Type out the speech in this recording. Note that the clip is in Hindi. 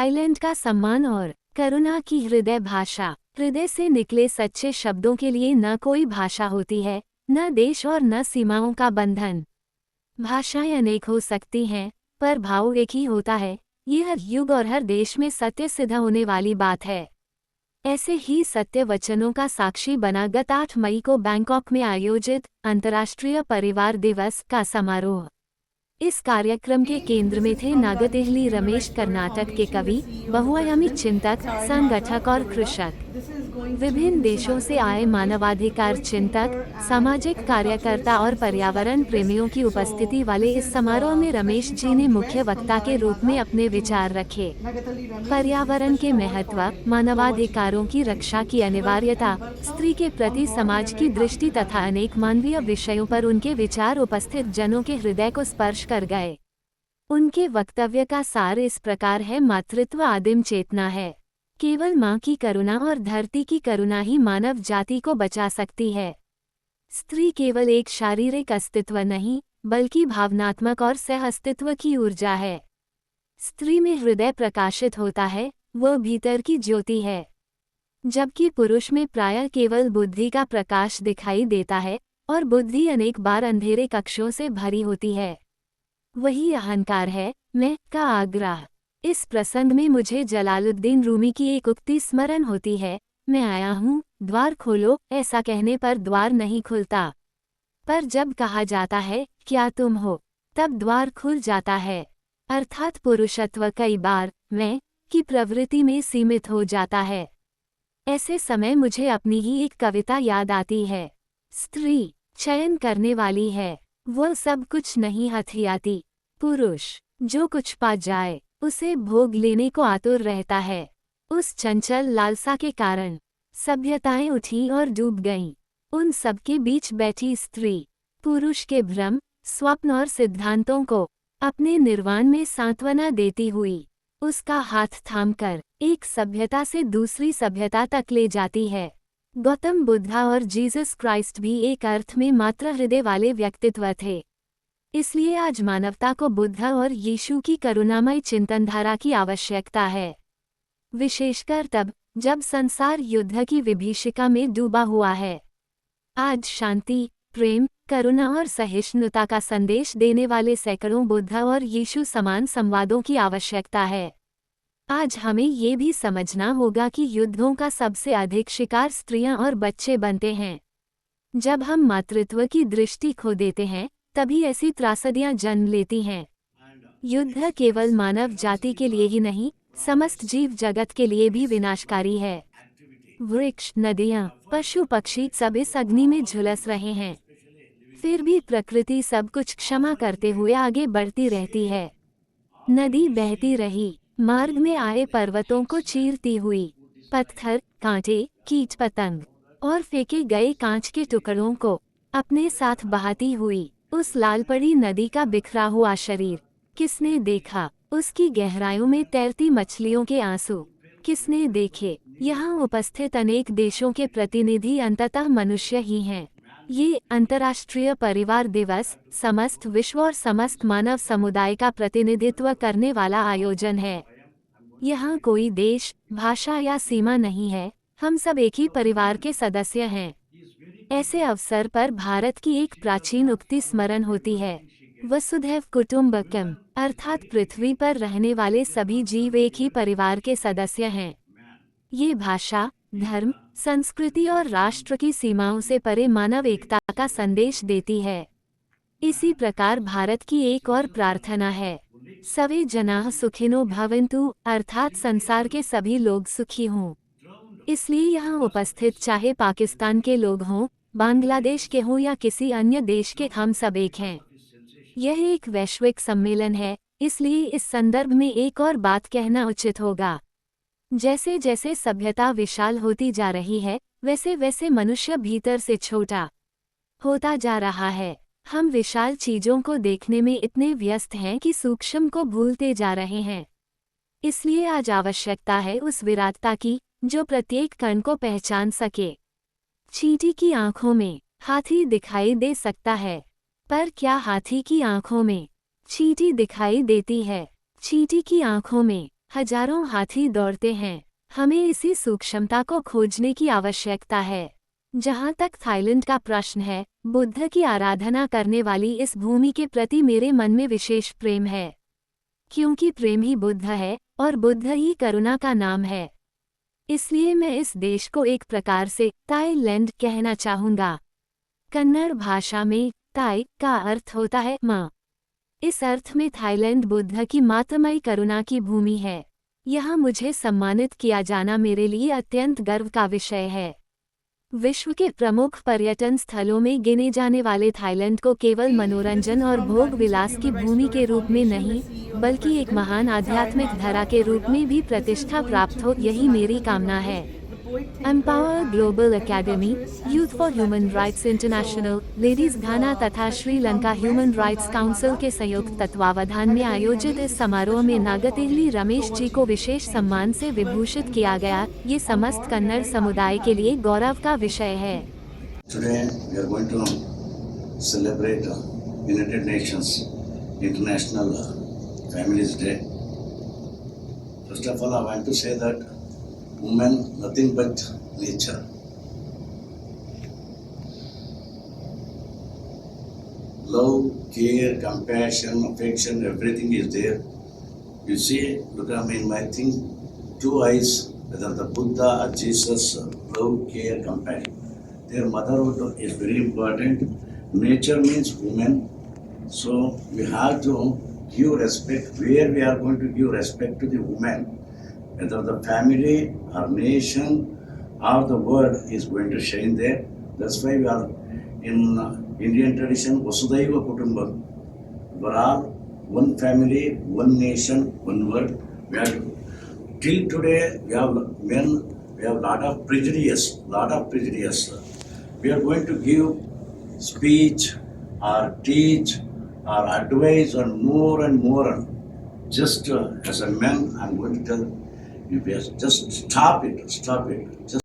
साइलेंट का सम्मान और करुणा की हृदय भाषा। हृदय से निकले सच्चे शब्दों के लिए न कोई भाषा होती है, न देश और न सीमाओं का बंधन। भाषाएं अनेक हो सकती हैं, पर भाव एक ही होता है। ये हर युग और हर देश में सत्य सिद्ध होने वाली बात है। ऐसे ही सत्य वचनों का साक्षी बना गत 8 मई को बैंकॉक में आयोजित अंतर्राष्ट्रीय परिवार दिवस का समारोह। इस कार्यक्रम के केंद्र में थे नागतिहली रमेश, कर्नाटक के कवि, बहुआयामी चिंतक, संगठक और कृषक। विभिन्न देशों से आए मानवाधिकार चिंतक, सामाजिक कार्यकर्ता और पर्यावरण प्रेमियों की उपस्थिति वाले इस समारोह में रमेश जी ने मुख्य वक्ता के रूप में अपने विचार रखे। पर्यावरण के महत्व, मानवाधिकारों की रक्षा की अनिवार्यता, स्त्री के प्रति समाज की दृष्टि तथा अनेक मानवीय विषयों पर उनके विचार उपस्थित जनों के हृदय को स्पर्श कर गए। उनके वक्तव्य का सार इस प्रकार है: मातृत्व आदिम चेतना है। केवल माँ की करुणा और धरती की करुणा ही मानव जाति को बचा सकती है। स्त्री केवल एक शारीरिक अस्तित्व नहीं, बल्कि भावनात्मक और सह अस्तित्व की ऊर्जा है। स्त्री में हृदय प्रकाशित होता है, वह भीतर की ज्योति है। जबकि पुरुष में प्रायः केवल बुद्धि का प्रकाश दिखाई देता है, और बुद्धि अनेक बार अंधेरे कक्षों से भरी होती है। वही अहंकार है, मैं का आग्रह। इस प्रसंग में मुझे जलालुद्दीन रूमी की एक उक्ति स्मरण होती है: मैं आया हूँ, द्वार खोलो। ऐसा कहने पर द्वार नहीं खुलता, पर जब कहा जाता है क्या तुम हो, तब द्वार खुल जाता है। अर्थात पुरुषत्व कई बार मैं की प्रवृत्ति में सीमित हो जाता है। ऐसे समय मुझे अपनी ही एक कविता याद आती है: स्त्री चयन करने वाली है, वह सब कुछ नहीं हथियाती। पुरुष जो कुछ पा जाए, उसे भोग लेने को आतुर रहता है। उस चंचल लालसा के कारण सभ्यताएं उठी और डूब गईं। उन सबके बीच बैठी स्त्री, पुरुष के भ्रम, स्वप्न और सिद्धांतों को अपने निर्वाण में सांत्वना देती हुई, उसका हाथ थामकर एक सभ्यता से दूसरी सभ्यता तक ले जाती है। गौतम बुद्धा और जीसस क्राइस्ट भी एक अर्थ में मात्र हृदय वाले व्यक्तित्व थे। इसलिए आज मानवता को बुद्ध और यीशु की करुणामय चिंतनधारा की आवश्यकता है, विशेषकर तब जब संसार युद्ध की विभीषिका में डूबा हुआ है। आज शांति, प्रेम, करुणा और सहिष्णुता का संदेश देने वाले सैकड़ों बुद्ध और यीशु समान संवादों की आवश्यकता है। आज हमें ये भी समझना होगा कि युद्धों का सबसे अधिक शिकार स्त्रियां और बच्चे बनते हैं। जब हम मातृत्व की दृष्टि खो देते हैं, तभी ऐसी त्रासदियां जन्म लेती हैं। युद्ध केवल मानव जाति के लिए ही नहीं, समस्त जीव जगत के लिए भी विनाशकारी है। वृक्ष, नदियां, पशु पक्षी सब इस अग्नि में झुलस रहे हैं। फिर भी प्रकृति सब कुछ क्षमा करते हुए आगे बढ़ती रहती है। नदी बहती रही, मार्ग में आए पर्वतों को चीरती हुई, पत्थर, कांटे, कीट पतंग और फेंके गए कांच के टुकड़ों को अपने साथ बहाती हुई उस लाल पड़ी नदी का बिखरा हुआ शरीर किसने देखा? उसकी गहराइयों में तैरती मछलियों के आंसू किसने देखे? यहाँ उपस्थित अनेक देशों के प्रतिनिधि अंततः मनुष्य ही हैं। ये अंतर्राष्ट्रीय परिवार दिवस समस्त विश्व और समस्त मानव समुदाय का प्रतिनिधित्व करने वाला आयोजन है। यहाँ कोई देश, भाषा या सीमा नहीं है, हम सब एक ही परिवार के सदस्य हैं। ऐसे अवसर पर भारत की एक प्राचीन उक्ति स्मरण होती है: वसुधैव कुटुम्बकम, अर्थात पृथ्वी पर रहने वाले सभी जीव एक ही परिवार के सदस्य हैं। ये भाषा, धर्म, संस्कृति और राष्ट्र की सीमाओं से परे मानव एकता का संदेश देती है। इसी प्रकार भारत की एक और प्रार्थना है: सवे जनाः सुखिनो भवन्तु, अर्थात संसार के सभी लोग सुखी हों। इसलिए यहाँ उपस्थित चाहे पाकिस्तान के लोग हों, बांग्लादेश के हों या किसी अन्य देश के, हम सब एक हैं। यह एक वैश्विक सम्मेलन है, इसलिए इस संदर्भ में एक और बात कहना उचित होगा। जैसे जैसे सभ्यता विशाल होती जा रही है, वैसे वैसे मनुष्य भीतर से छोटा होता जा रहा है। हम विशाल चीजों को देखने में इतने व्यस्त हैं कि सूक्ष्म को भूलते जा रहे हैं। इसलिए आज आवश्यकता है उस विराटता की जो प्रत्येक कण को पहचान सके। चींटी की आंखों में हाथी दिखाई दे सकता है, पर क्या हाथी की आंखों में चींटी दिखाई देती है? चींटी की आंखों में हजारों हाथी दौड़ते हैं। हमें इसी सूक्ष्मता को खोजने की आवश्यकता है। जहाँ तक थाईलैंड का प्रश्न है, बुद्ध की आराधना करने वाली इस भूमि के प्रति मेरे मन में विशेष प्रेम है। क्योंकि प्रेम ही बुद्ध है, और बुद्ध ही करुणा का नाम है। इसलिए मैं इस देश को एक प्रकार से थाईलैंड कहना चाहूँगा। कन्नड़ भाषा में ताई का अर्थ होता है माँ। इस अर्थ में थाईलैंड बुद्ध की मातृमयी करुणा की भूमि है। यहाँ मुझे सम्मानित किया जाना मेरे लिए अत्यंत गर्व का विषय है। विश्व के प्रमुख पर्यटन स्थलों में गिने जाने वाले थाईलैंड को केवल मनोरंजन और भोग विलास की भूमि के रूप में नहीं, बल्कि एक महान आध्यात्मिक धरा के रूप में भी प्रतिष्ठा प्राप्त हो, यही मेरी कामना है। Empower global academy, youth for human rights international, ladies Ghana तथा श्रीलंका ह्यूमन राइट्स काउंसिल के संयुक्त तत्वावधान में आयोजित इस समारोह में नागतिहली रमेश जी को विशेष सम्मान से विभूषित किया गया। ये समस्त कन्नड़ समुदाय के लिए गौरव का विषय है। Today we are going to celebrate United Nations International Families Day. First of all, I want to say that women nothing but nature. Love, care, compassion, affection, everything is there. You see, look at me in my thing, two eyes, whether the Buddha or Jesus, love, care, compassion. Their motherhood is very important. Nature means woman. So we have to give respect. Where we are going to give respect to the woman, whether the family or nation or the world is going to shine there. That's why we are in Indian tradition, Vasudhaiva Kutumbam. We are all one family, one nation, one world. We are till today we have men, we have lot of prejudice. We are going to give speech or teach or advise on more and more. Just as a man, I'm going to tell you, just stop it. Just